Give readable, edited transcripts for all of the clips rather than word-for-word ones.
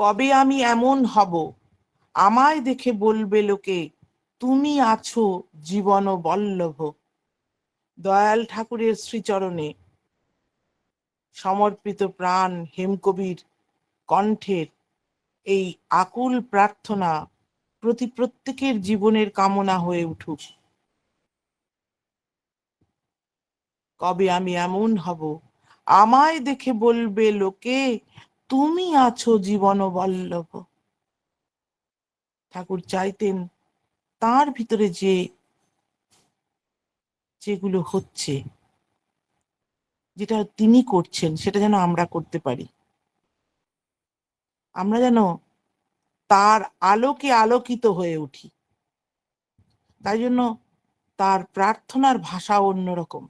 কবে আমি এমন হব, আমায় দেখে বলবে লোকে, তুমি আছো জীবন বল্লভ। দয়াল ঠাকুরের শ্রীচরণে সমর্পিত প্রাণ হেমকবির কণ্ঠের এই আকুল প্রার্থনা প্রতি প্রত্যেকের জীবনের কামনা হয়ে উঠুক। কবে আমি এমন হব, আমায় দেখে বলবে লোকে, তুমি আছো জীবন বল্লভ। ঠাকুর চাইতেন তার ভিতরে যেগুলো হচ্ছে, যেটা তিনি করছেন, সেটা যেন আমরা করতে পারি। আমরা যেন তার আলোকে আলোকিত হয়ে উঠি। তাই জন্য তার প্রার্থনার ভাষা অন্যরকম।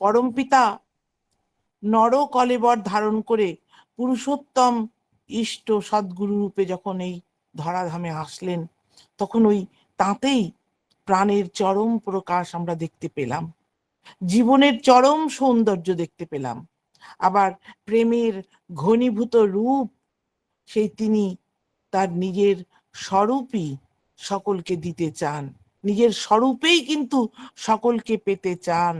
পরমপিতা নর কলেবর ধারণ করে পুরুষোত্তম ইষ্ট সদ্গুরু রূপে যখন এই ধরাধামে আসলেন, তখন ওই তাতেই প্রাণের চরম প্রকাশ আমরা দেখতে পেলাম, জীবনের চরম সৌন্দর্য দেখতে পেলাম। আবার প্রেমের ঘনীভূত রূপ, সেই তিনি তার নিজের স্বরূপই সকলকে দিতে চান, নিজের স্বরূপেই কিন্তু সকলকে পেতে চান।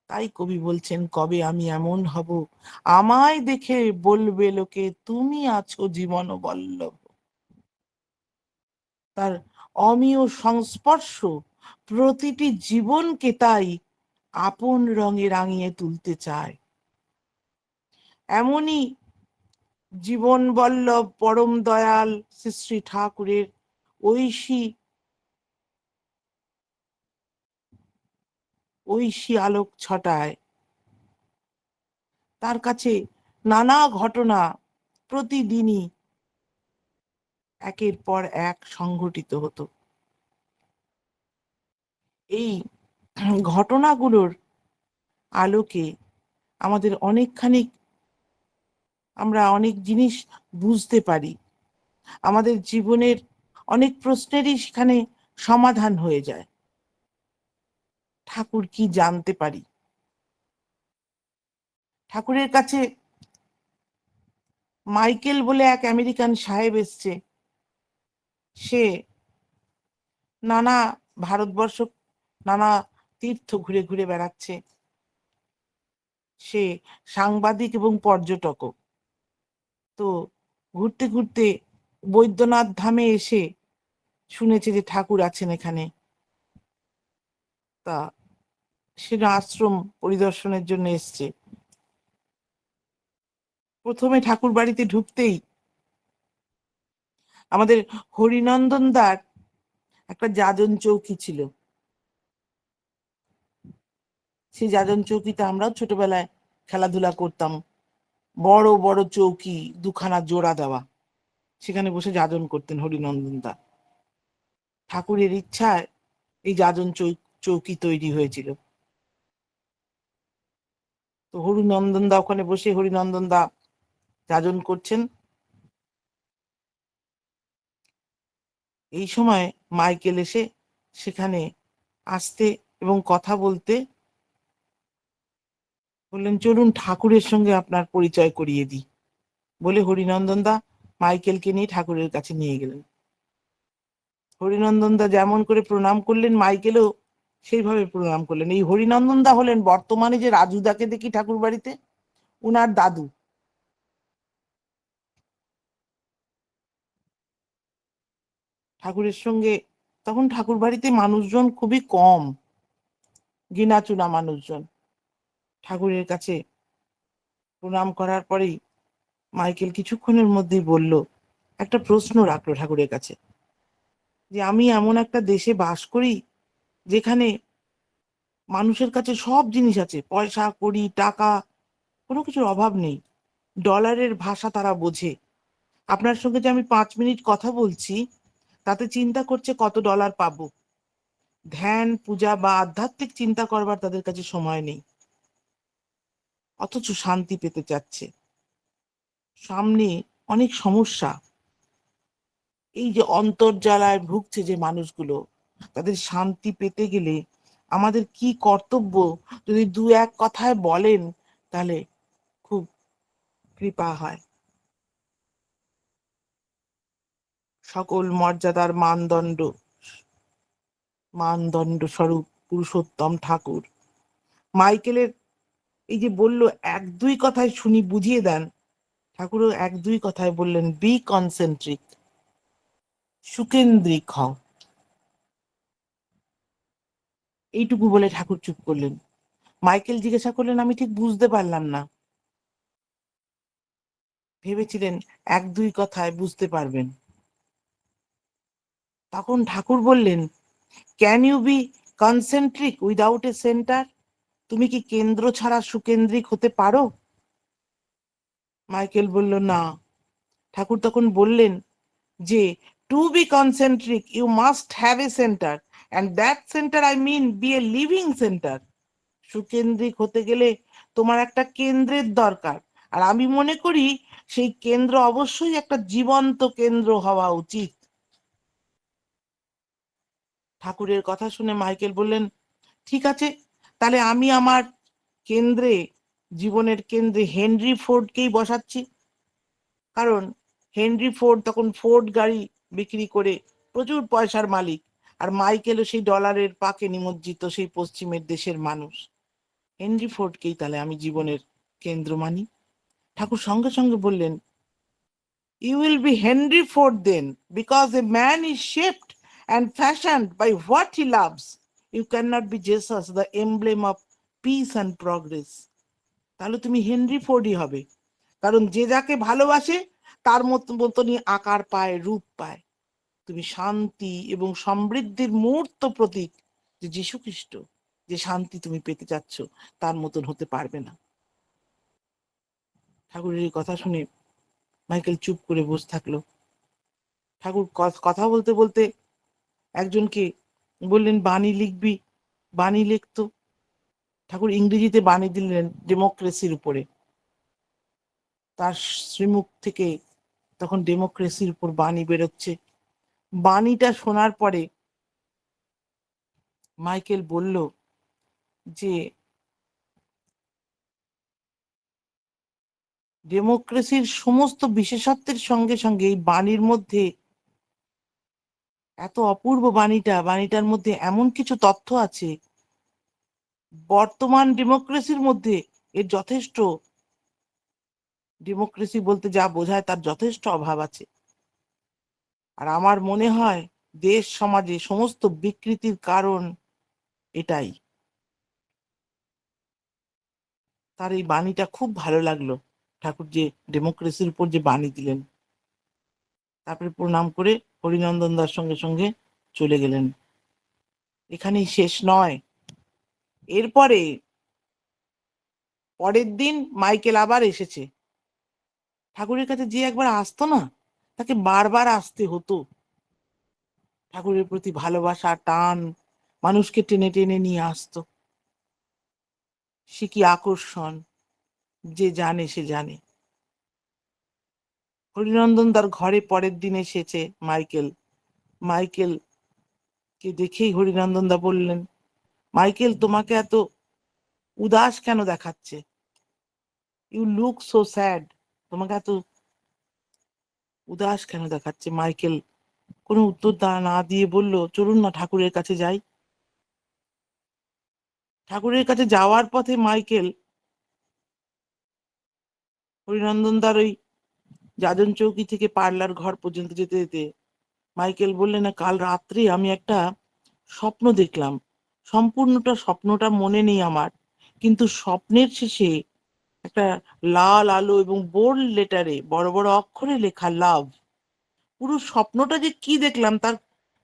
তাই কবি বলছেন, কবে আমি এমন হব, আমায় দেখে বলবে লোকে, তুমি আছো জীবন বল্লভ। তার অমীয় সংস্পর্শ প্রতিটি জীবনকে তাই আপন রঙে রাঙিয়ে তুলতে চায়। এমনই জীবন বল্লভ পরম দয়াল শ্রী শ্রী ঠাকুরের ঐশী আলোক ছটায় তার কাছে নানা ঘটনা প্রতিদিনই একের পর এক সংঘটিত হতো। এই ঘটনাগুলোর আলোকে আমাদের আমরা অনেক জিনিস বুঝতে পারি। আমাদের জীবনের অনেক প্রশ্নেরই সেখানে সমাধান হয়ে যায়। ঠাকুর কি জানতে পারি। ঠাকুরের কাছে মাইকেল বলে এক আমেরিকান সাহেব এসছে। সে নানা ভারতবর্ষ, নানা তীর্থ ঘুরে ঘুরে বেড়াচ্ছে। সে সাংবাদিক এবং পর্যটকও। তো ঘুরতে ঘুরতে বৈদ্যনাথ ধামে এসে শুনেছে যে ঠাকুর আছেন এখানে। তা সে আশ্রম পরিদর্শনের জন্য এসছে। প্রথমে ঠাকুর বাড়িতে ঢুকতেই আমাদের হরিনন্দন দার একটা যাজন চৌকি ছিল। সেই যাজন চৌকিতে আমরাও ছোটবেলায় খেলাধুলা করতাম। বড় বড় চৌকি, দুখানা জোড়া দেওয়া, সেখানে বসে যাজন করতেন হরিনন্দন দা। ঠাকুরের ইচ্ছায় এই যাজন চৌকি তৈরি হয়েছিল। তো হরিনন্দন দা ওখানে বসে হরিনন্দন দা যাজন করছেন। এই সময় মাইকেল এসে সেখানে আসতে এবং কথা বলতে বললেন, চলুন ঠাকুরের সঙ্গে আপনার পরিচয় করিয়ে দিই। বলে হরিনন্দন দা মাইকেলকে নিয়ে ঠাকুরের কাছে নিয়ে গেলেন। হরিনন্দন দা যেমন করে প্রণাম করলেন, মাইকেলও সেইভাবে প্রণাম করলেন। এই হরিনন্দন দা হলেন বর্তমানে যে রাজুদাকে দেখি ঠাকুর বাড়িতে, উনার দাদু। ঠাকুরের সঙ্গে তখন ঠাকুর বাড়িতে মানুষজন খুবই কম, গিনাচুনা মানুষজন। ঠাকুরের কাছে প্রণাম করার পরেই মাইকেল কিছুক্ষণের মধ্যেই বলল, একটা প্রশ্ন রাখলো ঠাকুরের কাছে, যে আমি এমন একটা দেশে বাস করি যেখানে মানুষের কাছে সব জিনিস আছে, পয়সা কড়ি টাকা, কোনো কিছুর অভাব নেই। ডলারের ভাষা তারা বোঝে। আপনার সঙ্গে যে আমি 5 মিনিট কথা বলছি, তাতে চিন্তা করছে কত ডলার পাবো। ধ্যান পূজা বা আধ্যাত্মিক চিন্তা করবার তাদের কাছে সময় নেই, অথচ শান্তি পেতে চাচ্ছে। সামনে অনেক সমস্যা। এই যে অন্তর্জালায় ভুগছে যে মানুষগুলো, তাদের শান্তি পেতে গেলে আমাদের কি কর্তব্য যদি দু এক কথায় বলেন, তাহলে খুব কৃপা হয়। সকল মর্যাদার মানদণ্ড স্বরূপ পুরুষোত্তম ঠাকুর মাইকেলের এই যে বলল, এক দুই কথায় শুনি বুঝিয়ে দেন, ঠাকুরও এক দুই কথায় বললেন, বি কনসেন্ট্রিক, সুকেন্দ্রিক হও। এইটুকু বলে ঠাকুর চুপ করলেন। মাইকেল জিজ্ঞাসা করলেন, আমি ঠিক বুঝতে পারলাম না। ভেবেছিলেন এক দুই কথায় বুঝতে পারবেন। তখন ঠাকুর বললেন, can you be concentric without a centre? তুমি কি কেন্দ্র ছাড়া সুকেন্দ্রিক হতে পারো? মাইকেল বলল, না। ঠাকুর তখন বললেন যে, to be concentric you must have a centre, and that centre I mean be a living centre. সুকেন্দ্রিক হতে গেলে তোমার একটা কেন্দ্রের দরকার, আর আমি মনে করি সেই কেন্দ্র অবশ্যই একটা জীবন্ত কেন্দ্র হওয়া উচিত। ঠাকুরের কথা শুনে মাইকেল বললেন, ঠিক আছে, তাহলে আমি আমার কেন্দ্রে, জীবনের কেন্দ্রে হেনরি ফোর্ডকেই বসাচ্ছি। কারণ হেনরি ফোর্ড তখন ফোর্ড গাড়ি বিক্রি করে প্রচুর পয়সার মালিক, আর মাইকেলও সেই ডলারের পাকে নিমজ্জিত সেই পশ্চিমের দেশের মানুষ। হেনরি ফোর্ডকেই তাহলে আমি জীবনের কেন্দ্র মানি। ঠাকুর সঙ্গে সঙ্গে বললেন, you will be Henry Ford then, because a man is shaped and fashioned by what he loves. You cannot be Jesus, the emblem of peace and progress. তাহলে তুমি হেনরি ফোর্ডই হবে, কারণ যে যাকে ভালোবাসে তার মতনই আকার পায়, রূপ পায়। তুমি শান্তি এবং সমৃদ্ধির মূর্ত প্রতীক, যে যীশু খ্রিস্ট, যে শান্তি তুমি পেতে চাচ্ছ তার মতন হতে পারবে না। ঠাকুরের এই কথা শুনে মাইকেল চুপ করে বসে থাকলো। ঠাকুর কথা বলতে বলতে একজনকে বললেন, বাণী লিখবি? বাণী লিখতো। ঠাকুর ইংরেজিতে বাণী দিলেন ডেমোক্রেসির উপরে। তার শ্রীমুখ থেকে তখন ডেমোক্রেসির উপর বাণী বেরোচ্ছে। বাণীটা শোনার পরে মাইকেল বলল যে, ডেমোক্রেসির সমস্ত বিশেষত্বের সঙ্গে সঙ্গে এই বাণীর মধ্যে এত অপূর্ব বাণীটার মধ্যে এমন কিছু তথ্য আছে, বর্তমান ডেমোক্রেসির মধ্যে এর যথেষ্ট, ডেমোক্রেসি বলতে যা বোঝায় তার যথেষ্ট অভাব আছে। আর আমার মনে হয় দেশ সমাজে সমস্ত বিকৃতির কারণ এটাই। তার এই বাণীটা খুব ভালো লাগলো, ঠাকুর যে ডেমোক্রেসির উপর যে বাণী দিলেন। তারপরে প্রণাম করে হরিনন্দন দার সঙ্গে সঙ্গে চলে গেলেন। এখানেই শেষ নয়, এরপরে পরের দিন মাইকেল আবার এসেছে। ঠাকুরের কাছে যে একবার আসতো না, তাকে বারবার আসতে হতো। ঠাকুরের প্রতি ভালোবাসা, টান মানুষকে টেনে টেনে নিয়ে আসতো। সে কি আকর্ষণ, যে জানে সে জানে। হরিনন্দন তার ঘরে পরের দিন এসেছে মাইকেল। মাইকেল কে দেখেই হরিনন্দন দা বললেন, মাইকেল, তোমাকে এত উদাস কেন দেখাচ্ছে? You look so sad. তোমাকে এত উদাস কেন দেখাচ্ছে? মাইকেল কোনো উত্তর না দিয়ে বলল, চলুন না ঠাকুরের কাছে যাই। ঠাকুরের কাছে যাওয়ার পথে মাইকেল হরিনন্দন দার ওই যাজন চৌকি থেকে পার্লার ঘর পর্যন্ত যেতে যেতে মাইকেল বললেন, না, কাল রাত্রে আমি একটা স্বপ্ন দেখলাম। স্বপ্নটা মনে নেই আমার, কিন্তু স্বপ্নের শেষে একটা লাল আলো এবং বোল্ড লেটারে বড় বড় অক্ষরে লেখা লাভ। পুরো স্বপ্নটা যে কি দেখলাম তার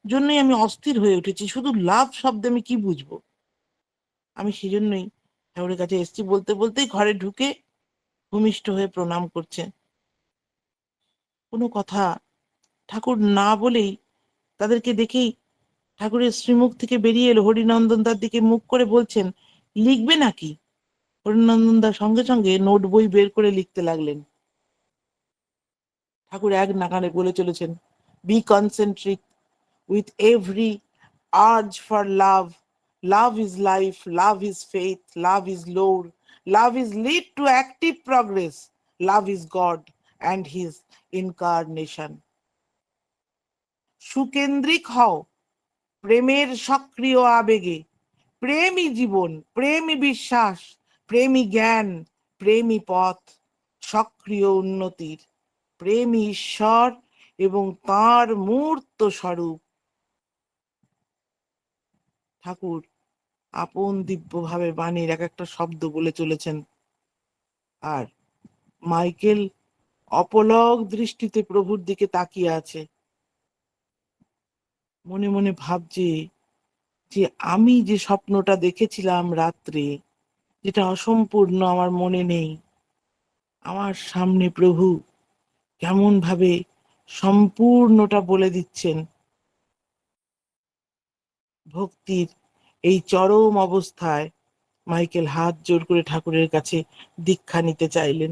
জন্যই আমি অস্থির হয়ে উঠেছি। শুধু লাভ শব্দে আমি কি বুঝবো? আমি সেজন্যই ঠাকুরের কাছে এসছি। বলতে বলতেই ঘরে ঢুকে ভূমিষ্ঠ হয়ে প্রণাম করছে। কোনো কথা ঠাকুর না বলেই তাদেরকে দেখেই ঠাকুরের শ্রীমুখ থেকে বেরিয়ে এলো। হরিনন্দন দার দিকে মুখ করে বলছেন, লিখবে নাকি? হরিনন্দন দার সঙ্গে সঙ্গে নোট বই বের করে লিখতে লাগলেন। ঠাকুর এক নাগাড়ে বলে চলেছেন, be concentric with every urge for love. Love is life, love is faith, love is Lord, Love is lead to active progress. Love is God and his incarnation. সুকেন্দ্রিক হও প্রেমের সক্রিয় আবেগে। প্রেমই জীবন, প্রেমই বিশ্বাস, প্রেমই জ্ঞান, প্রেমই পথ সক্রিয় উন্নতির। প্রেমই ঈশ্বর এবং তাঁর মূর্ত স্বরূপ। ঠাকুর আপন দিব্যভাবে বাণীর এক একটা শব্দ বলে চলেছেন, আর মাইকেল অপলক দৃষ্টিতে প্রভুর দিকে তাকিয়ে আছে। মনে মনে ভাবছে যে আমি যে স্বপ্নটা দেখেছিলাম রাত্রে, যেটা অসম্পূর্ণ, আমার মনে নেই, আমার সামনে প্রভু কেমন ভাবে সম্পূর্ণটা বলে দিচ্ছেন। ভক্তির এই চরম অবস্থায় মাইকেল হাত জোর করে ঠাকুরের কাছে দীক্ষা নিতে চাইলেন।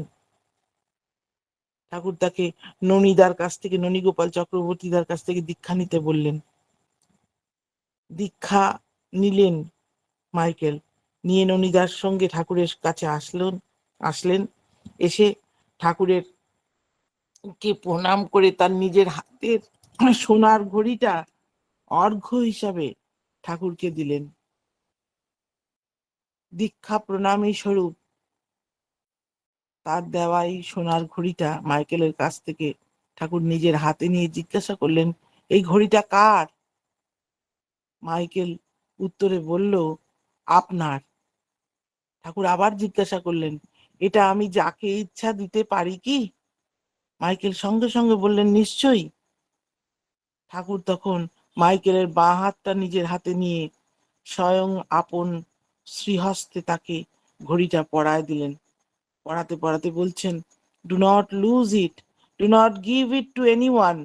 ঠাকুর তাকে ননীদার কাছ থেকে, ননীগোপাল চক্রবর্তীদার কাছ থেকে দীক্ষা নিতে বললেন। দীক্ষা নিলেন মাইকেল, নিয়ে ননীদার সঙ্গে ঠাকুরের কাছে আসলেন। এসে ঠাকুরের কে প্রণাম করে তার নিজের হাতের সোনার ঘড়িটা অর্ঘ্য হিসাবে ঠাকুরকে দিলেন। দীক্ষা প্রণামী স্বরূপ তার দেওয়াই সোনার ঘড়িটা মাইকেলের কাছ থেকে ঠাকুর নিজের হাতে নিয়ে জিজ্ঞাসা করলেন, এই ঘড়িটা কার? মাইকেল উত্তরে বলল, আপনার। ঠাকুর আবার জিজ্ঞাসা করলেন, এটা আমি যাকে ইচ্ছা দিতে পারি কি? মাইকেল সঙ্গে সঙ্গে বললেন, নিশ্চয়ই। ঠাকুর তখন মাইকেলের বাঁ হাতটা নিজের হাতে নিয়ে স্বয়ং আপন শ্রীহস্তে তাকে ঘড়িটা পরায় দিলেন। পড়াতে পড়াতে বলছেন, do not lose it, do not give it to anyone,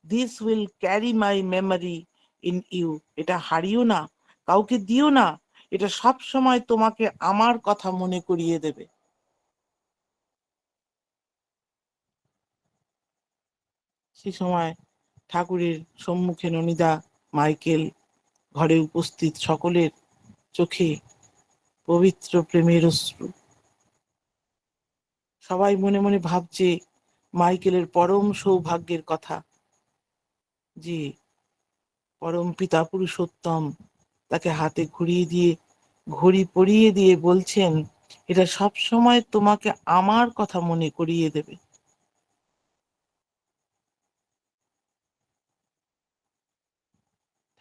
this will carry my memory in you. এটা হারিও না, কাউকে দিও না, এটা সব সময় তোমাকে আমার কথা মনে করিয়ে দেবে। সে সময় ঠাকুরের সম্মুখে ননীদা, মাইকেল, ঘরে উপস্থিত সকলের চোখে পবিত্র প্রেমের অশ্রু। সবাই মনে মনে ভাবছে মাইকেলের পরম সৌভাগ্যের কথা, যে পরম পিতা পুরুষোত্তম তাকে হাতে ঘড়ি পরিয়ে দিয়ে বলছেন, এটা সব সময় তোমাকে আমার কথা মনে করিয়ে দেবে।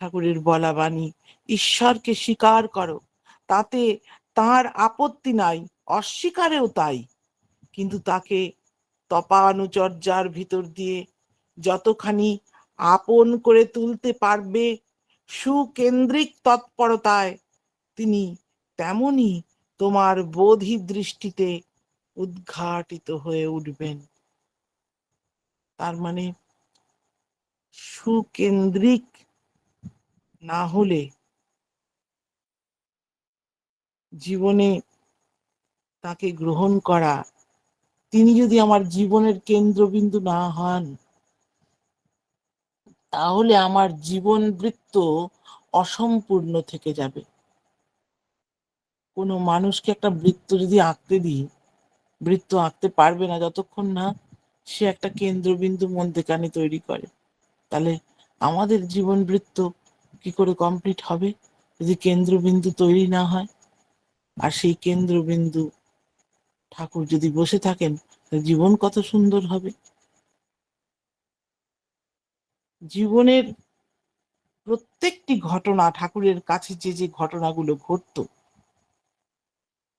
ঠাকুরের বলা বাণী, ঈশ্বরকে স্বীকার করো, তাতে তার আপত্তি নাই, অস্বীকারেও তাই। কিন্তু তাকে তপানুচর্যার ভিতর দিয়ে যতখানি আপন করে তুলতে পারবে সুকেন্দ্রিক তৎপরতায়, তিনি তেমনি তোমার বোধি দৃষ্টিতে উদ্ঘাটিত হয়ে উঠবেন। তার মানে সুকেন্দ্রিক না হলে জীবনে তাকে গ্রহণ করা, তিনি যদি আমার জীবনের কেন্দ্রবিন্দু না হন, তাহলে আমার জীবন বৃত্ত অসম্পূর্ণ থেকে যাবে। কোনো মানুষকে একটা বৃত্ত যদি আঁকতে দিই, বৃত্ত আঁকতে পারবে না যতক্ষণ না সে একটা কেন্দ্রবিন্দু মধ্যেখানে তৈরি করে। তাহলে আমাদের জীবন বৃত্ত কি করে কমপ্লিট হবে যদি কেন্দ্রবিন্দু তৈরি না হয়? আর সেই কেন্দ্রবিন্দু ঠাকুর যদি বসে থাকেন, জীবন কত সুন্দর হবে। জীবনের প্রত্যেকটি ঘটনা, ঠাকুরের কাছে যে যে ঘটনাগুলো ঘটতো,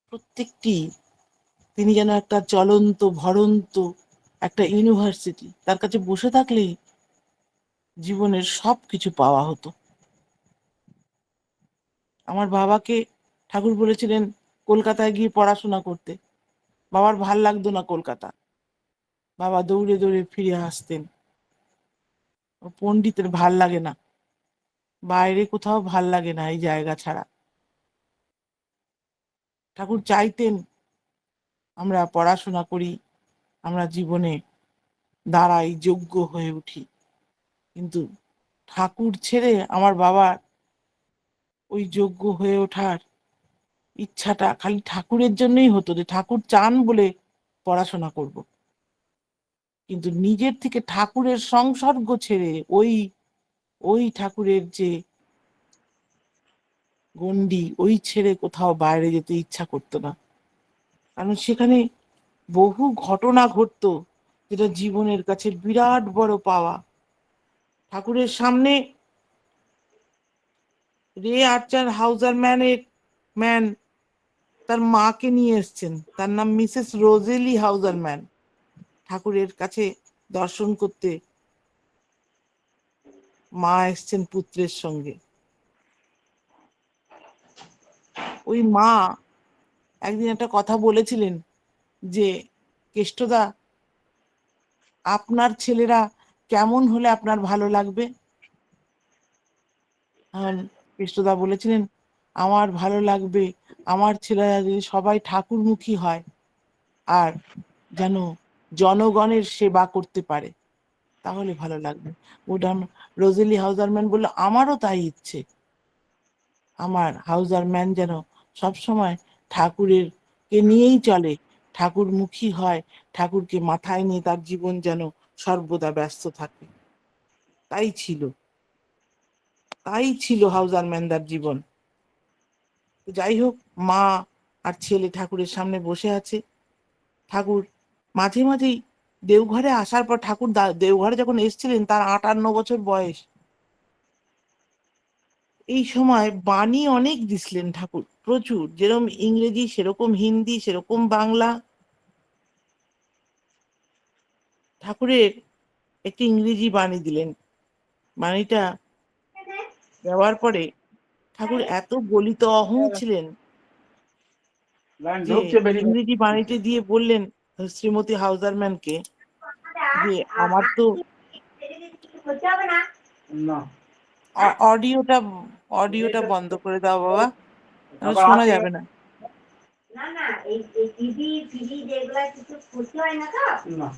প্রত্যেকটি তিনি যেন একটা চলন্ত ভরন্ত একটা ইউনিভার্সিটি। তার কাছে বসে থাকলেই জীবনের সব কিছু পাওয়া হতো। আমার বাবাকে ঠাকুর বলেছিলেন কলকাতায় গিয়ে পড়াশোনা করতে। বাবার ভাল লাগতো না কলকাতা, বাবা দৌড়ে দৌড়ে ফিরে আসতেন। পণ্ডিতের ভাল লাগে না, বাইরে কোথাও ভাল লাগে না এই জায়গা ছাড়া। ঠাকুর চাইতেন আমরা পড়াশোনা করি, আমরা জীবনে দাঁড়াই, যোগ্য হয়ে উঠি। কিন্তু ঠাকুর ছেড়ে আমার বাবার ওই যোগ্য হয়ে ওঠার ইচ্ছাটা খালি ঠাকুরের জন্যই হতো, যে ঠাকুর চান বলে পড়াশোনা করব। কিন্তু নিজের থেকে ঠাকুরের সংসর্গ ছেড়ে ওই ওই ঠাকুরের যে গণ্ডি, ওই ছেড়ে কোথাও বাইরে যেতে ইচ্ছা করতো না। কারণ সেখানে বহু ঘটনা ঘটতো, যেটা জীবনের কাছে বিরাট বড় পাওয়া। ঠাকুরের সামনে রে আর্চার হাউজার ম্যান তার মাকে নিয়ে এসছেন, তার নাম মিসেস রোজেলি হাউজার ম্যান, ঠাকুরের কাছে দর্শন করতে। মা এসছেন পুত্রের সঙ্গে। ওই মা একদিন একটা কথা বলেছিলেন যে, কেষ্টদা, আপনার ছেলেরা কেমন হলে আপনার ভালো লাগবে? কেষ্টদা বলেছিলেন, আমার ভালো লাগবে আমার ছেলেরা যদি সবাই ঠাকুরমুখী হয় আর যেন জনগণের সেবা করতে পারে, তাহলে ভালো লাগবে। ওটা রোজেলি হাউজারম্যান বললো, আমারও তাই ইচ্ছে। আমার হাউজারম্যান যেন সবসময় ঠাকুরের কে নিয়েই চলে, ঠাকুরমুখী হয়, ঠাকুরকে মাথায় নিয়ে তার জীবন যেন সর্বদা ব্যস্ত থাকে। তাই ছিল, তাই ছিল হাউজারম্যানদার জীবন। যাই হোক, মা আর ছেলে ঠাকুরের সামনে বসে আছে। ঠাকুর মাঝে মাঝেই দেওঘরে আসার পর, ঠাকুর দেওঘরে যখন এসেছিলেন তার 58 বছর বয়স, এই সময় বাণী অনেক দিছিলেন ঠাকুর, প্রচুর, যেরকম ইংরেজি সেরকম হিন্দি সেরকম বাংলা। ঠাকুরের একটি ইংরেজি বাণী দিলেন। বাণীটা দেওয়ার পরে ঠাকুর এত গলিত অহং ছিলেন যে ইংরেজি বাণীতে দিয়ে বললেন শ্রীমতী হাউজারম্যানকে যে, আমার তো অডিওটা অডিওটা বন্ধ করে দাও বাবা, তাহলে শোনা যাবে না। না না, এই টিভি টিভি যেগুলা কিছু ক্ষতি হয় না তো? না।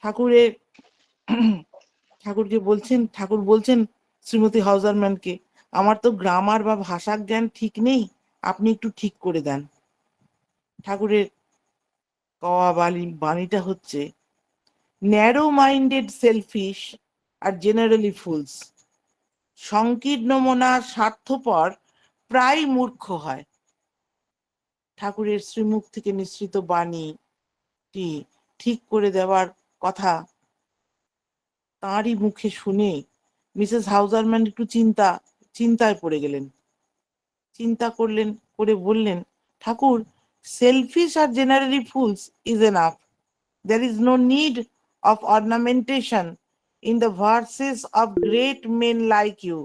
ঠাকুরের ঠাকুর বলছেন শ্রীমতী হাউজারম্যানকে, আমার তো গ্রামার বা ভাষা জ্ঞান ঠিক নেই, আপনি একটু ঠিক করে দেন। ঠাকুরের কওয়া বাণীটা হচ্ছে, ন্যারো মাইন্ডেড সেলফিশ আর জেনারেলি ফুলস, সংকীর্ণ মনা স্বার্থপর প্রায় মূর্খ হয়। ঠাকুরের শ্রীমুখ থেকে নিঃসৃত বাণীটি ঠিক করে দেওয়ার কথা তাঁরই মুখে শুনে মিসেস হাউজারম্যান একটু চিন্তায় পড়ে গেলেন। চিন্তা করে বললেন, Thakur, selfish R generally fools is enough, there is no need of ornamentation in the verses of great men like you.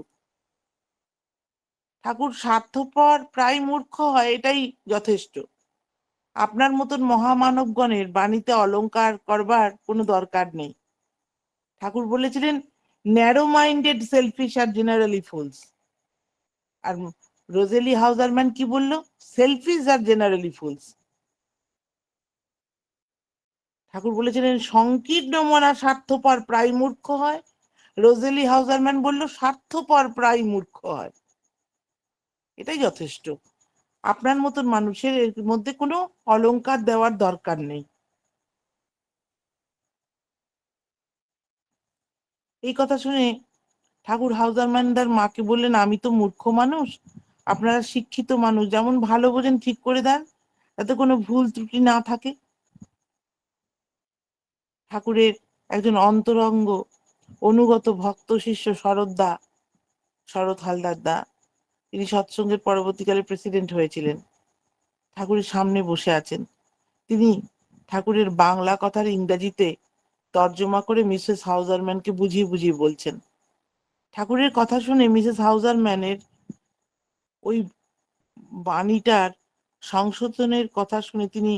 ঠাকুর, স্বার্থপর প্রায় মূর্খ হয় এটাই যথেষ্ট, আপনার মতন মহামানবগণের বাণীতে অলংকার করবার কোনো দরকার নেই। ঠাকুর বলেছিলেন, ন্যারো মাইন্ডেড সেলফিশ আর জেনারেলি ফুলস। আর রোজেলি হাউজারম্যান কি বলল? সেলফিশ আর জেনারেলি ফুলস। ঠাকুর বলেছিলেন সংকীর্ণ মনা স্বার্থপর প্রায় মূর্খ হয়, রোজেলি হাউজারম্যান বলল স্বার্থপর প্রায় মূর্খ হয়। এটাই যথেষ্ট, আপনার মতন মানুষের এর মধ্যে কোনো অলংকার দেওয়ার দরকার নেই। এই কথা শুনে ঠাকুর হাউজারম্যানদার মাকে বললেন, আমি তো মূর্খ মানুষ, আপনারা শিক্ষিত মানুষ, যেমন ভালো বোঝেন ঠিক করে দেন, যাতে কোনো ভুল ত্রুটি না থাকে। ঠাকুরের একজন অন্তরঙ্গ অনুগত ভক্ত শিষ্য শরৎ হালদার দা, তিনি সৎসঙ্গের পরবর্তীকালে প্রেসিডেন্ট হয়েছিলেন, ঠাকুরের সামনে বসে আছেন। তিনি ঠাকুরের বাংলা কথার ইংরেজিতে তর্জমা করে মিসেস হাউজারম্যানকে বুঝিয়ে বুঝিয়ে বলছেন। ঠাকুরের কথা শুনে মিসেস হাউজারম্যানের ওই বাণীটার সংশোধনের কথা শুনে তিনি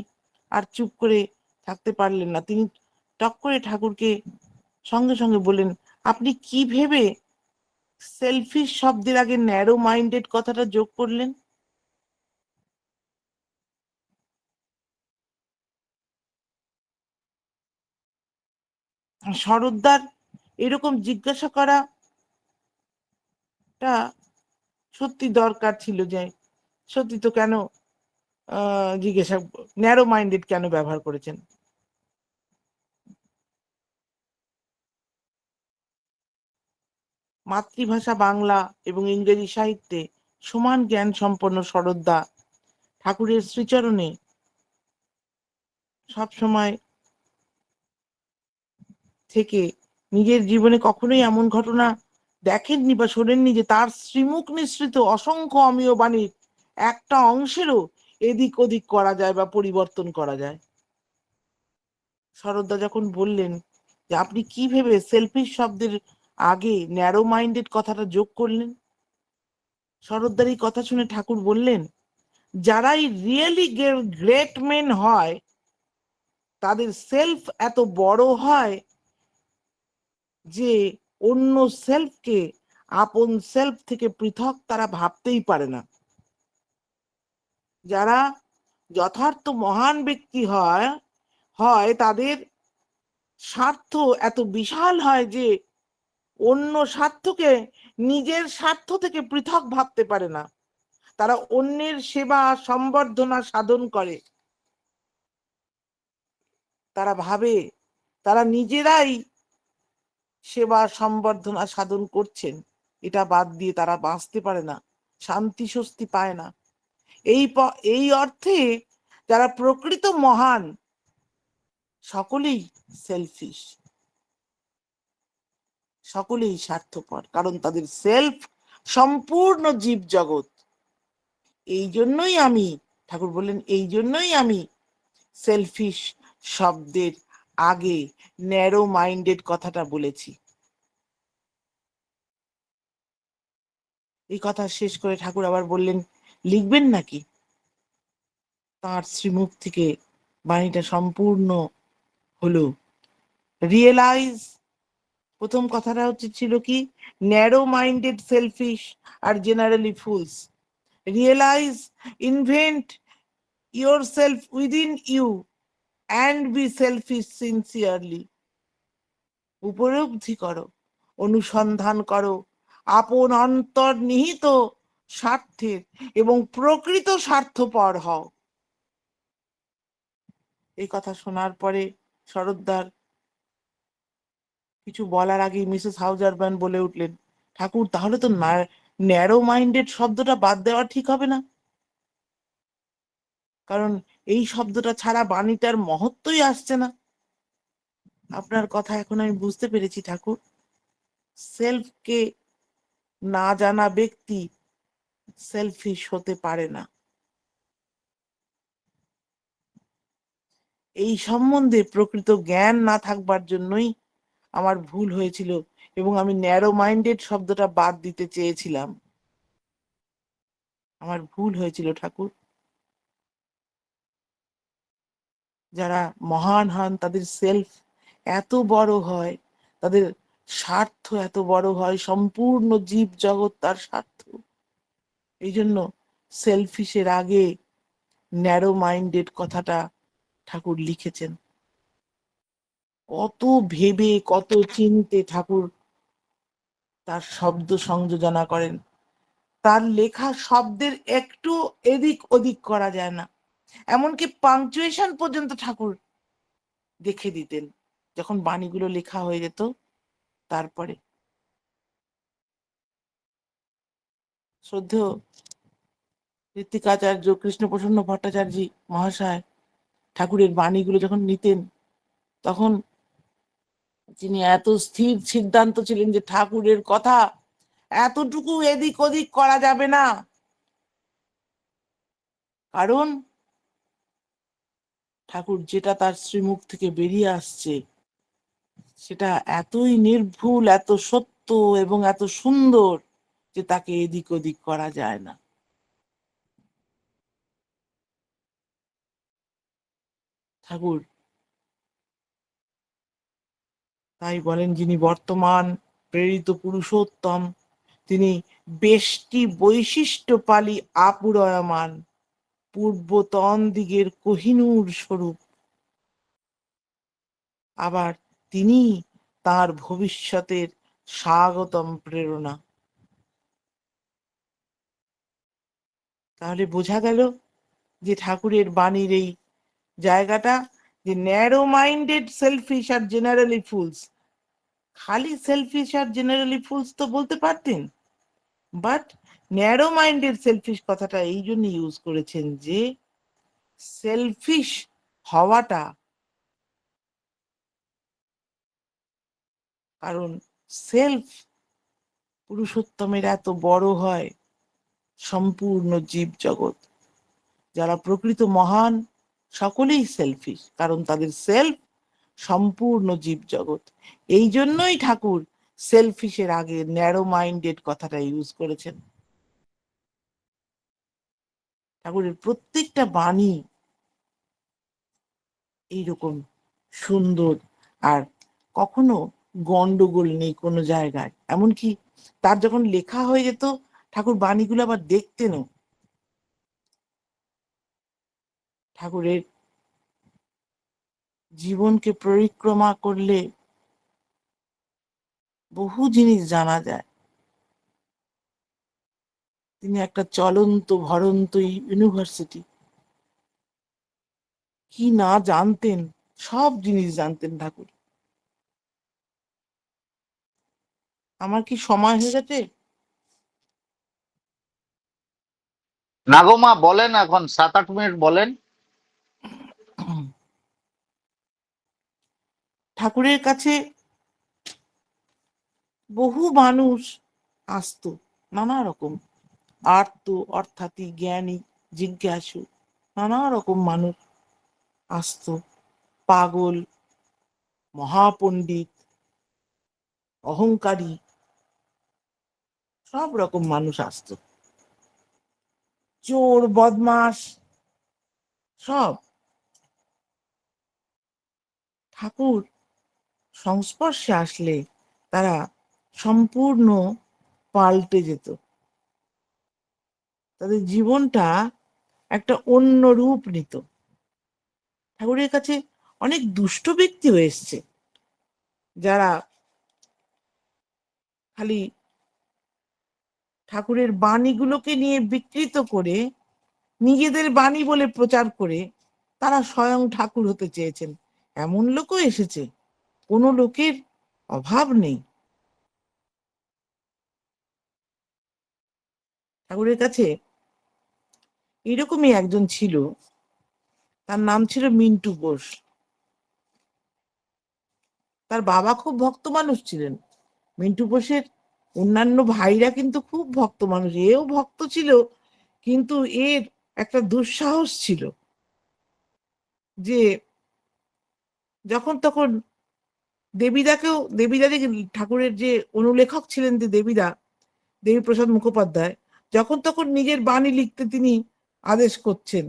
আর চুপ করে থাকতে পারলেন না। তিনি টক করে ঠাকুরকে সঙ্গে সঙ্গে বললেন, আপনি কি ভেবে সেলফিশ শব্দের আগে ন্যারো মাইন্ডেড কথাটা যোগ করলেন? শরৎদার এরকম জিজ্ঞাসা করাটা সত্যি দরকার ছিল, যে সত্যি তো কেন জিজ্ঞাসা, ন্যারো মাইন্ডেড কেন ব্যবহার করেছেন। মাতৃভাষা বাংলা এবং ইংরেজি সাহিত্যে সমান জ্ঞান সম্পন্ন শরৎদা ঠাকুরের শ্রীচরণে সবসময় থেকে নিজের জীবনে কখনোই এমন ঘটনা দেখেননি বা শোনেননি যে তার শ্রীমুখ নিঃসৃত অসংখ্য অমীয় বাণীর একটা অংশেরও এদিক ওদিক করা যায় বা পরিবর্তন করা যায়। শরৎদা যখন বললেন যে আপনি কি ভেবে সেলফিশ শব্দের আগে ন্যারো মাইন্ডেড কথাটা যোগ করলেন, শরৎদার এই কথা শুনে ঠাকুর বললেন, যারাই রিয়েলি গ্রেট মেন হয় তাদের সেলফ এত বড় হয় যে অন্য সেলফকে আপন সেলফ থেকে পৃথক তারা ভাবতেই পারে না। যারা যথার্থ মহান ব্যক্তি হয় হয় তাদের স্বার্থ এত বিশাল হয় যে অন্য স্বার্থকে নিজের স্বার্থ থেকে পৃথক ভাবতে পারে না। তারা অন্যের সেবা সম্বর্ধনা সাধন করে, তারা ভাবে তারা নিজেরাই সেবা সম্বর্ধনা সাধন করছেন, এটা বাদ দিয়ে তারা বাঁচতে পারে না, শান্তি স্বস্তি পায় না। এই অর্থে যারা প্রকৃত মহান সকলেই সেলফিশ, সকলেই স্বার্থপর, কারণ তাদের সেলফ সম্পূর্ণ জীব জগৎ। এই জন্যই আমি, ঠাকুর বললেন, এই জন্যই আমি সেলফিশ শব্দের আগে ন্যারো মাইন্ডেড কথাটা বলেছি। এই কথা শেষ করে ঠাকুর আবার বললেন, লিখবেন নাকি? তার শ্রীমুখ থেকে বাণীটা সম্পূর্ণ হলো, রিয়েলাইজ। প্রথম কথাটা ছিল কি, narrow minded selfish R generally fools. Realise, invent yourself within you and be selfish sincerely. উপলব্ধি করো, অনুসন্ধান করো আপন অন্তর্নিহিত স্বার্থের এবং প্রকৃত স্বার্থপর হও। এই কথা শোনার পরে শরৎদার কিছু বলার আগেই মিসেস হাউজারম্যান বলে উঠলেন, ঠাকুর, তাহলে তো ন্যারো মাইন্ডেড শব্দটা বাদ দেওয়া ঠিক হবে না, কারণ এই শব্দটা ছাড়া বাণীটার মহত্বই আসছে না। আপনার কথা এখন আমি বুঝতে পেরেছি ঠাকুর। সেলফকে না জানা ব্যক্তি সেলফিশ হতে পারে না। এই সম্বন্ধে প্রকৃত জ্ঞান না থাকবার জন্যই আমার ভুল হয়েছিল এবং আমি ন্যারো মাইন্ডেড শব্দটা বাদ দিতে চেয়েছিলাম। আমার ভুল হয়েছিল ঠাকুর। যারা মহান হন তাদের সেলফ এত বড় হয়, তাদের স্বার্থ এত বড় হয়, সম্পূর্ণ জীব জগৎ তার স্বার্থ। এই জন্য সেলফিশের আগে ন্যারো মাইন্ডেড কথাটা ঠাকুর লিখেছেন। কত ভেবে কত চিনতে ঠাকুর তার শব্দ সংযোজনা করেন। তার লেখা শব্দের একটু এদিক ওদিক করা যায় না, এমনকি পাংচুয়েশন পর্যন্ত ঠাকুর দেখে দিতেন যখন বাণীগুলো লেখা হয়ে যেত। তারপরে শ্রদ্ধেয় ঋত্বিকাচার্য কৃষ্ণপ্রসন্ন ভট্টাচার্য মহাশয় ঠাকুরের বাণীগুলো যখন নিতেন, তখন তিনি এত স্থির সিদ্ধান্ত ছিলেন যে ঠাকুরের কথা এতটুকু এদিক ওদিক করা যাবে না, কারণ ঠাকুর যেটা তার শ্রীমুখ থেকে বেরিয়ে আসছে সেটা এতই নির্ভুল, এত সত্য এবং এত সুন্দর যে তাকে এদিক ওদিক করা যায় না। ঠাকুর তাই বলেন, যিনি বর্তমান প্রেরিত পুরুষোত্তম, তিনি বেষ্টি বৈশিষ্ট্য পালি আপুরয়মান পূর্বতন দিগের কোহিনূর স্বরূপ। আবার তিনি তার ভবিষ্যতের স্বাগতম প্রেরণা। তাহলে বোঝা গেল যে ঠাকুরের বাণীর এই জায়গাটা, যে ন্যারো মাইন্ডেড সেলফিশ আর জেনারেলি ফুলস। খালি সেলফিশ আর জেনারেলি ফুলস তো বলতে পারতেন, বাট ন্যারো মাইন্ডেড সেলফিশ কথাটা এই জন্য ইউজ করেছেন যে সেলফিশ হওয়াটা, কারণ সেলফ পুরুষোত্তমের এত বড় হয় সম্পূর্ণ জীব জগৎ। যারা প্রকৃত মহান সকলেই সেলফিশ, কারণ তাদের সেলফ সম্পূর্ণ জীব জগৎ। এই জন্যই ঠাকুর সেলফিশের আগে ন্যারো মাইন্ডেড কথাটা ইউজ করেছেন। ঠাকুরের প্রত্যেকটা বাণী এইরকম সুন্দর, আর কখনো গন্ডগোল নেই কোনো জায়গায়। এমনকি তার যখন লেখা হয়ে যেত, ঠাকুর বাণীগুলো আবার দেখতেনও। ঠাকুরের জীবনকে পরিক্রমা করলে বহু জিনিস জানা যায়। তিনি একটা চলন্ত ভরন্ত ইউনিভার্সিটি। কি না জানতেন, সব জিনিস জানতেন ঠাকুর। আমার কি সময় হয়ে গেছে? না গো মা, বলেন, এখন 7-8 মিনিট বলেন। ঠাকুরের কাছে বহু মানুষ আসতো, নানা রকম আর্ত, অর্থাৎ জ্ঞানী, জিজ্ঞাসু, নানা রকম মানুষ আসতো। পাগল, মহাপণ্ডিত, অহংকারী, সব রকম মানুষ আসতো। চোর, বদমাস, সব। ঠাকুর সংস্পর্শে আসলে তারা সম্পূর্ণ পাল্টে যেত। তাদের জীবনটা একটা অন্য রূপ নিত। ঠাকুরের কাছে অনেক দুষ্ট ব্যক্তিও এসছে, যারা খালি ঠাকুরের বাণীগুলোকে নিয়ে বিকৃত করে নিজেদের বাণী বলে প্রচার করে তারা স্বয়ং ঠাকুর হতে চেয়েছেন। এমন লোকও এসেছে, কোনো লোকের অভাব নেই। ঠাকুরের কাছে এরকমই একজন ছিল, তার নাম ছিল মিন্টু বোস। তার বাবা খুব ভক্ত মানুষ ছিলেন। মিন্টু বোসের অন্যান্য ভাইরা কিন্তু খুব ভক্ত মানুষ, এও ভক্ত ছিল, কিন্তু এর একটা দুঃসাহস ছিল যে যখন তখন দেবীদা যে ঠাকুরের যে অনুলেখক ছিলেন, যে দেবীপ্রসাদ মুখোপাধ্যায়, যখন তখন নিজের বাণী লিখতে তিনি আদেশ করছেন।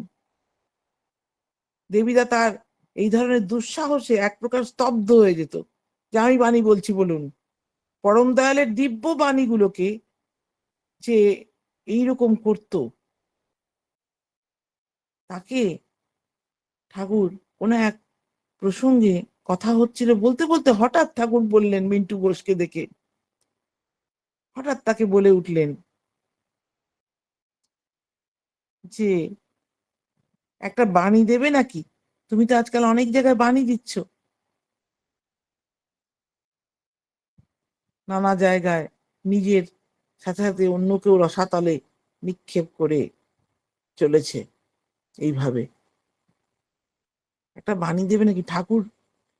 দেবীদা তার এই ধরনের দুঃসাহসে এক প্রকার স্তব্ধ হয়ে যেত, যে আমি বাণী বলছি বলুন। পরম দয়ালের দিব্য বাণীগুলোকে যে এইরকম করত, তাকে ঠাকুর কোনো এক প্রসঙ্গে কথা হচ্ছিল, বলতে বলতে হঠাৎ ঠাকুর বললেন মিন্টু বোসকে দেখে, হঠাৎ তাকে বলে উঠলেন যে একটা বাণী দেবে নাকি? তুমি তো আজকাল অনেক জায়গায় বাণী দিচ্ছ, নানা জায়গায় নিজের সাথে সাথে অন্য কেউ রসাতলে নিক্ষেপ করে চলেছে। এইভাবে একটা বাণী দেবে নাকি? ঠাকুর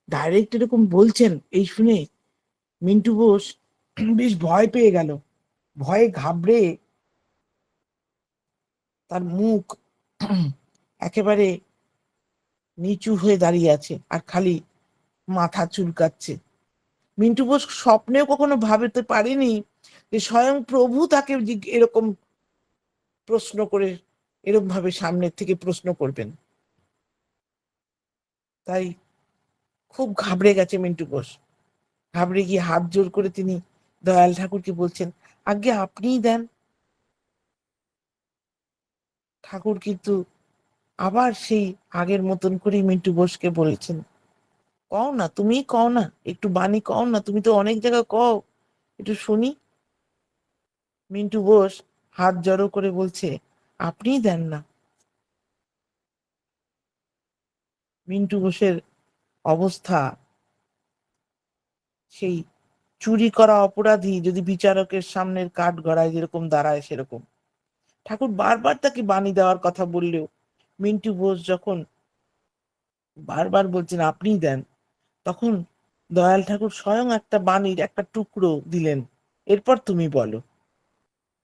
ডাইরেক্ট এরকম বলছেন। এই শুনে মিন্টু বোস বেশ ভয় পেয়ে গেল। ভয়ে ঘাবড়ে তার মুখ একেবারে নিচু হয়ে দাঁড়িয়ে আছে, আর খালি মাথা চুলকাচ্ছে। মিন্টু বোস স্বপ্নেও কখনো ভাবতে পারেনি যে স্বয়ং প্রভু তাকে এরকম প্রশ্ন করে, এরকম ভাবে সামনের থেকে প্রশ্ন করবেন। তাই খুব ঘাবড়ে গেছে মিন্টু বোস। ঘাবড়ে গিয়ে হাত জোর করে তিনি দয়াল ঠাকুরকে বলছেন, আজ্ঞে আপনিই দেন। ঠাকুর কিন্তু আবার সেই আগের মতন করে মিন্টু বোসকে বলেছেন, কও না, তুমি কও না, একটু বাণী কও না, তুমি তো অনেক জায়গায় কও, একটু শুনি। মিন্টু বোস হাত জড়ো করে বলছে, আপনিই দেন না। মিন্টু বোসের অবস্থা সেই চুরি করা অপরাধী যদি বিচারকের সামনের কাঠ গড়ায় যেরকম দাঁড়ায় সেরকম। ঠাকুর বারবার তাকে বাণী দেওয়ার কথা বললেও মিন্টু বোস যখন বারবার বলছেন আপনিই দেন, তখন দয়াল ঠাকুর স্বয়ং একটা বাণীর একটা টুকরো দিলেন, এরপর তুমি বলো।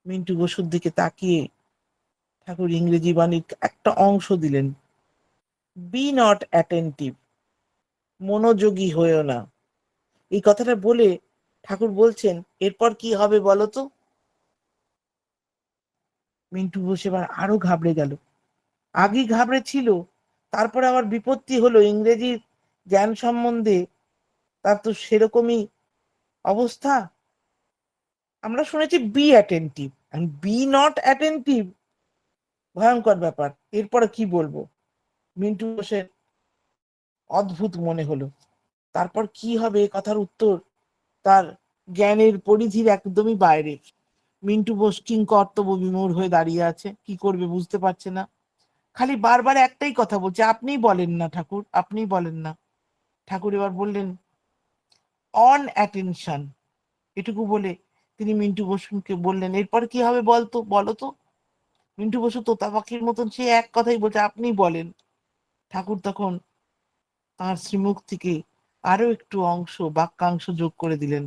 মিন্টু বসুর দিকে তাকিয়ে ঠাকুর ইংরেজি বাণীর একটা অংশ দিলেন, বি নট অ্যাটেন্টিভ, মনোযোগী হয়েও না। এই কথাটা বলে ঠাকুর বলছেন এরপর কি হবে বলো তো। মিন্টু বোস এবার আরো ঘাবড়ে গেল, আগেই ঘাবড়ে ছিল, তারপরে আবার বিপত্তি হলো, ইংরেজির জ্ঞান সম্বন্ধে তার তো সেরকমই অবস্থা। আমরা শুনেছি be attentive, be not attentive, ভয়ঙ্কর ব্যাপার। এরপরে কি বলবো? মিন্টু বোসের অদ্ভুত মনে হলো, তারপর কি হবে এ কথার উত্তর তার জ্ঞানের পরিধির একদমই বাইরে। মিন্টু বোস কিংকর্তব্য বিমূঢ় হয়ে দাঁড়িয়ে আছে, কি করবে বুঝতে পারছে না, খালি বারবার একটাই কথা বলছে, আপনিই বলেন না ঠাকুর, আপনিই বলেন না। ঠাকুর এবার বললেন অন অ্যাটেনশন, এটুকু বলে তিনি মিন্টু বসুকে বললেন এরপর কি হবে বলতো, বলো তো। মিন্টু বসু তোতা পাখির মতন সে এক কথাই বলছে, আপনি বলেন। ঠাকুর তখন তার শ্রীমুখ থেকে আরো একটু অংশ বাক্যাংশ যোগ করে দিলেন,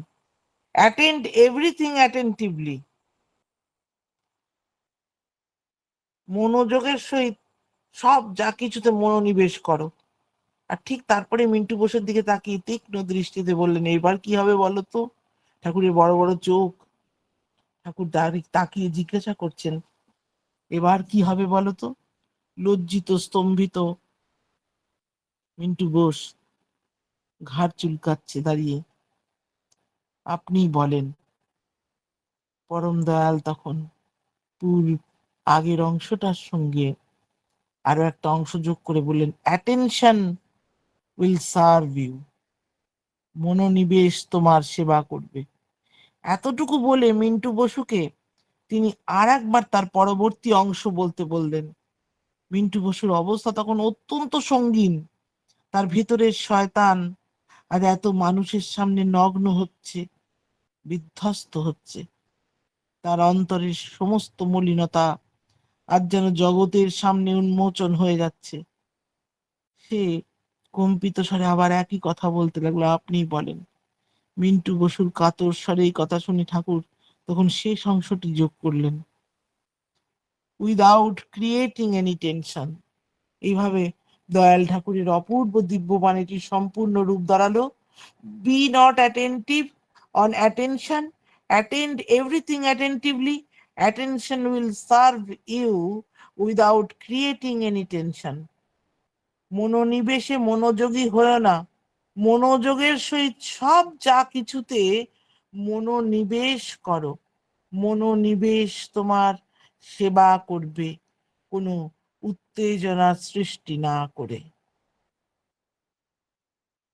অ্যাটেন্ড এভরিথিং অ্যাটেন্টিভলি, মনোযোগের সহিত সব যা কিছুতে মনোনিবেশ করো। আর ঠিক তারপরে মিন্টু বোসের দিকে তাকিয়ে তীক্ষ্ণ দৃষ্টিতে বললেন, এবার কি হবে বলো তো। ঠাকুরের বড় বড় চোখ, ঠাকুর দাঁড়িয়ে তাকিয়ে জিজ্ঞাসা করছেন এবার কি হবে বলো তো। লজ্জিত স্তম্ভিত মিন্টু বোস ঘাড় চুলকাচ্ছে দাঁড়িয়ে, আপনি বলেন। পরম দয়াল তখন পুল আগের অংশটার সঙ্গে আরো একটা অংশ যোগ করে বললেন, অ্যাটেনশন উইল সার্ভ ইউ, মনোনিবেশ তোমার সেবা করবে। এতটুকু বলে মিন্টু বসুকে তিনি আর একবার তার পরবর্তী অংশ বলতে বললেন। মিন্টু বসুর অবস্থা তখন অত্যন্ত সঙ্গীন, তার ভিতরের শয়তান আজ এত মানুষের সামনে নগ্ন হচ্ছে, বিধ্বস্ত হচ্ছে, তার অন্তরের সমস্ত মলিনতা আজ যেন জগতের সামনে উন্মোচন হয়ে যাচ্ছে। সে কম্পিত স্বরে আবার একই কথা বলতে লাগলো, আপনি বলেন। মিন্টু বসুর কাতর স্বরে এই কথা শুনে ঠাকুর তখন শেষ অংশটি যোগ করলেন, উইদাউট ক্রিয়েটিং এনি টেনশন। এইভাবে দয়াল ঠাকুরের অপূর্ব দিব্য বাণীটির সম্পূর্ণ রূপ দাঁড়ালো, be not attentive, on attention, attend everything attentively, attention will serve you without creating any tension. মনোনিবেশে মনোযোগী হয়েও না, মনোযোগের সহিত সব যা কিছুতে মনোনিবেশ করো, মনোনিবেশ তোমার সেবা করবে, কোনো উত্তেজনা সৃষ্টি না করে।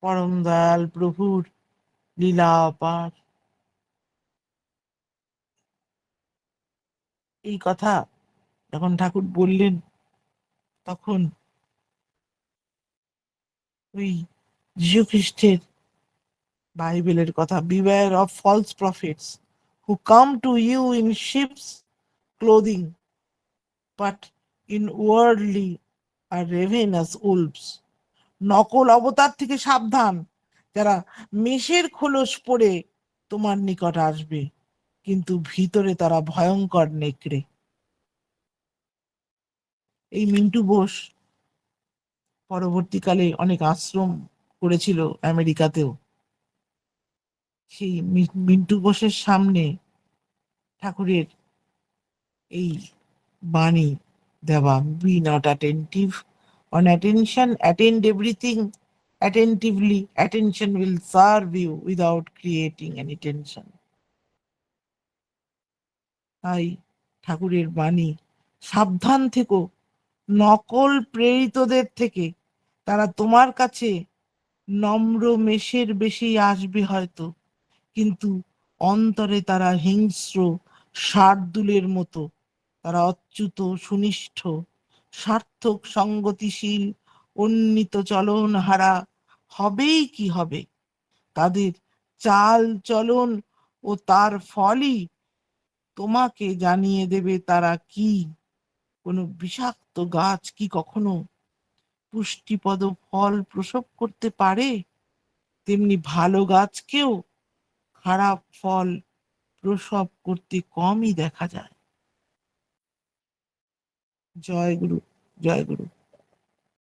পরম দয়াল প্রভুর লীলা অপার। এই কথা যখন ঠাকুর বললেন তখন ওই যীশু খ্রিস্টের বাইবেলের কথা, beware of false prophets who come to you in sheep's clothing but inwardly are ravenous wolves. নকল অবতার থেকে সাবধান, যারা মেষের খোলস পরে তোমার নিকট আসবে কিন্তু ভিতরে তারা ভয়ঙ্কর নেকড়ে। এই মিন্টু বোস পরবর্তীকালে অনেক আশ্রম করেছিল আমেরিকাতেও। সেই মিন্টু বোসের সামনে ঠাকুরের এই বাণী দেওয়া, be not attentive, on attention, attend everything attentively, attention will serve you without creating any tension. তাই ঠাকুরের বাণী, সাবধান থেকো নকল প্রেরিতদের থেকে, তারা তোমার কাছে নম্র মেষের বেশি আসবে হয়তো, কিন্তু অন্তরে তারা হিংস্র শার্দুলের মতো। তারা অচ্যুত, সুনিষ্ঠ, সার্থক, সঙ্গতিশীল, উন্নীত চলন হারা। হবেই কি হবে? তাদের চাল চলন ও তার ফলই তোমাকে জানিয়ে দেবে তারা কি। কোনো বিষাক্ত গাছ কি কখনো পুষ্টিপদ ফল প্রসব করতে পারে? তেমনি ভালো গাছকেও খারাপ ফল প্রসব করতে কমই দেখা যায়। জয় গুরু, জয় গুরু।